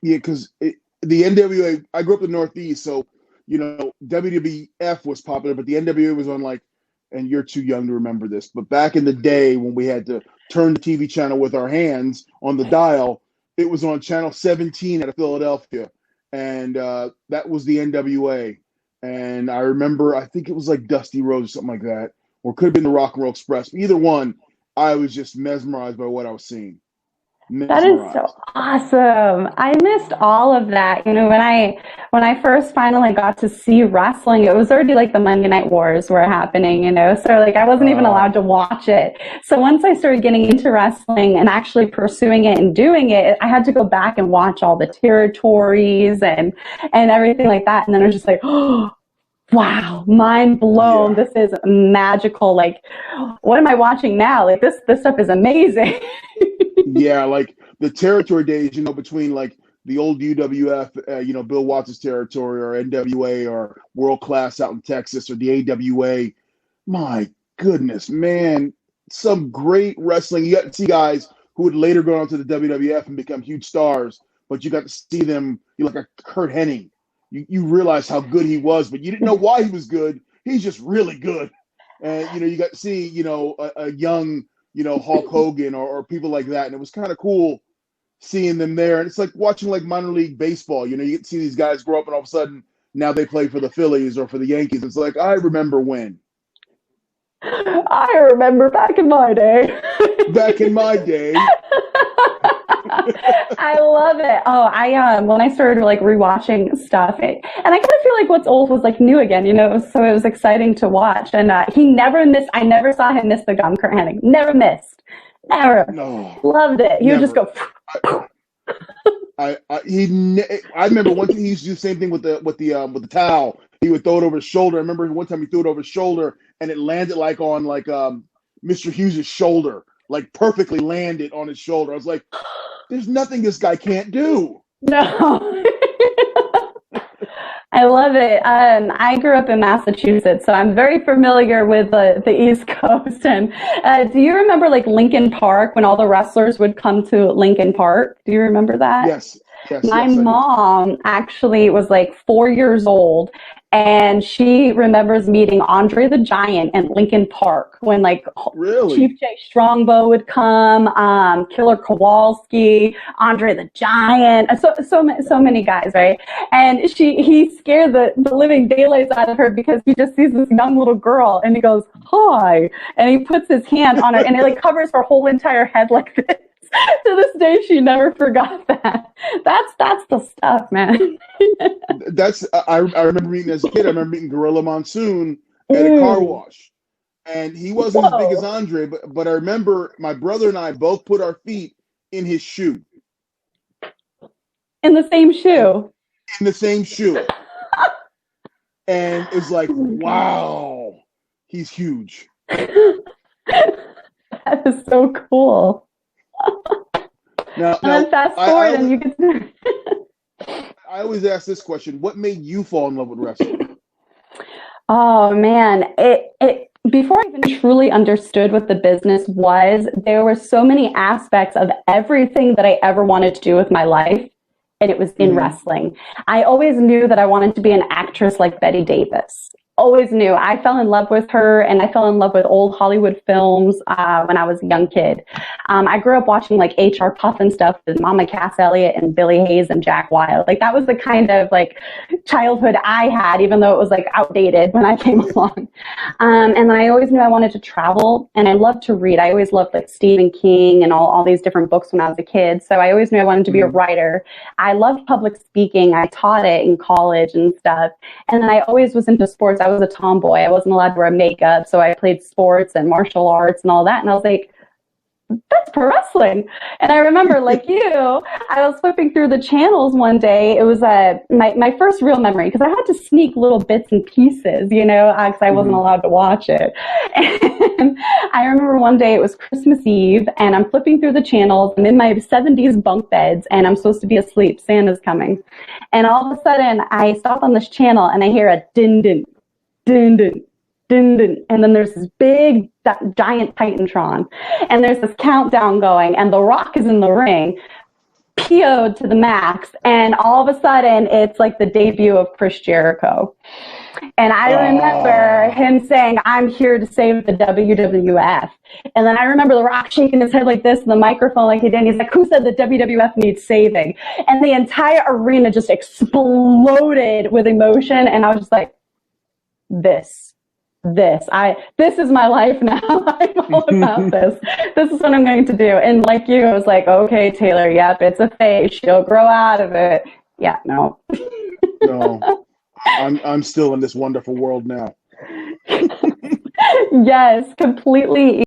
Yeah, because the NWA, I grew up in the Northeast, so WWF was popular, but the NWA was on like, and you're too young to remember this, but back in the day when we had to turn the TV channel with our hands on the dial, it was on channel 17 out of Philadelphia, and that was the NWA. And I remember, I think it was like Dusty Rhodes or something like that, or it could have been the Rock and Roll Express. Either one, I was just mesmerized by what I was seeing. That is so awesome. I missed all of that. When I first finally got to see wrestling, it was already like the Monday Night Wars were happening, so like I wasn't even allowed to watch it. So once I started getting into wrestling and actually pursuing it and doing it, I had to go back and watch all the territories and everything like that. And then I was just like, oh, wow, mind blown. Yeah. This is magical. Like, what am I watching now? Like this stuff is amazing. Yeah, like the territory days, between like the old UWF, Bill Watts' territory, or NWA, or World Class out in Texas, or the AWA. My goodness, man, some great wrestling. You got to see guys who would later go on to the WWF and become huge stars, but you got to see them, like a Kurt Hennig. You realize how good he was, but you didn't know why he was good. He's just really good. And, you got to see, a young, Hulk Hogan or people like that. And it was kind of cool seeing them there. And it's like watching like minor league baseball. You get to see these guys grow up and all of a sudden now they play for the Phillies or for the Yankees. It's like, I remember when. I remember back in my day. Back in my day. I love it. Oh, when I started like rewatching stuff, and I kind of feel like what's old was like new again, so it was exciting to watch. And he never missed. I never saw him miss the gum. Kurt Hennig never missed. Never. No. Loved it. He would just go. I remember one thing he used to do the same thing with the towel. He would throw it over his shoulder. I remember one time he threw it over his shoulder and it landed like on like Mr. Hughes' shoulder, like perfectly landed on his shoulder. I was like, there's nothing this guy can't do. No. I love it. I grew up in Massachusetts, so I'm very familiar with the East Coast. And do you remember like Lincoln Park, when all the wrestlers would come to Lincoln Park? Do you remember that? Yes. My mom actually was like 4 years old, and she remembers meeting Andre the Giant in Lincoln Park when like really? Chief Jay Strongbow would come, Killer Kowalski, Andre the Giant, so many guys, right? And he scared the living daylights out of her because he just sees this young little girl and he goes, hi, and he puts his hand on her and it like covers her whole entire head like this. To this day, she never forgot that. That's the stuff, man. I remember meeting as a kid. I remember meeting Gorilla Monsoon at a car wash, and he wasn't as big as Andre, but I remember my brother and I both put our feet in his shoe. In the same shoe. In the same shoe. And it's like, wow, he's huge. That is so cool. Now, and then fast forward and you can. I always ask this question: what made you fall in love with wrestling? Oh man, it before I even truly understood what the business was, there were so many aspects of everything that I ever wanted to do with my life, and it was in wrestling. I always knew that I wanted to be an actress like Bette Davis. Always knew. I fell in love with her, and I fell in love with old Hollywood films when I was a young kid. I grew up watching like H.R. Puffin stuff with Mama Cass Elliot and Billy Hayes and Jack Wilde. Like that was the kind of like childhood I had, even though it was like outdated when I came along. And I always knew I wanted to travel, and I loved to read. I always loved like Stephen King and all these different books when I was a kid. So I always knew I wanted to be a writer. I loved public speaking. I taught it in college and stuff. And then I always was into sports. I was a tomboy. I wasn't allowed to wear makeup, so I played sports and martial arts and all that. And I was like, that's pro wrestling. And I remember, like you, I was flipping through the channels one day. It was my first real memory, because I had to sneak little bits and pieces, because I wasn't allowed to watch it. And I remember one day it was Christmas Eve, and I'm flipping through the channels. I'm in my 70s bunk beds, and I'm supposed to be asleep. Santa's coming. And all of a sudden, I stop on this channel, and I hear a din-din. Dun, dun, dun, dun. And then there's this big giant Titantron, and there's this countdown going, and The Rock is in the ring. PO'd to the max. And all of a sudden, it's like the debut of Chris Jericho. And I remember him saying, "I'm here to save the WWF." And then I remember The Rock shaking his head like this in the microphone like he did. And he's like, "Who said the WWF needs saving?" And the entire arena just exploded with emotion. And I was just like, this is my life now. I'm all about this. This is what I'm going to do. And like you, I was like, okay, Taylor, yep, it's a phase. She'll grow out of it. Yeah, no. No. I'm still in this wonderful world now. Yes, completely.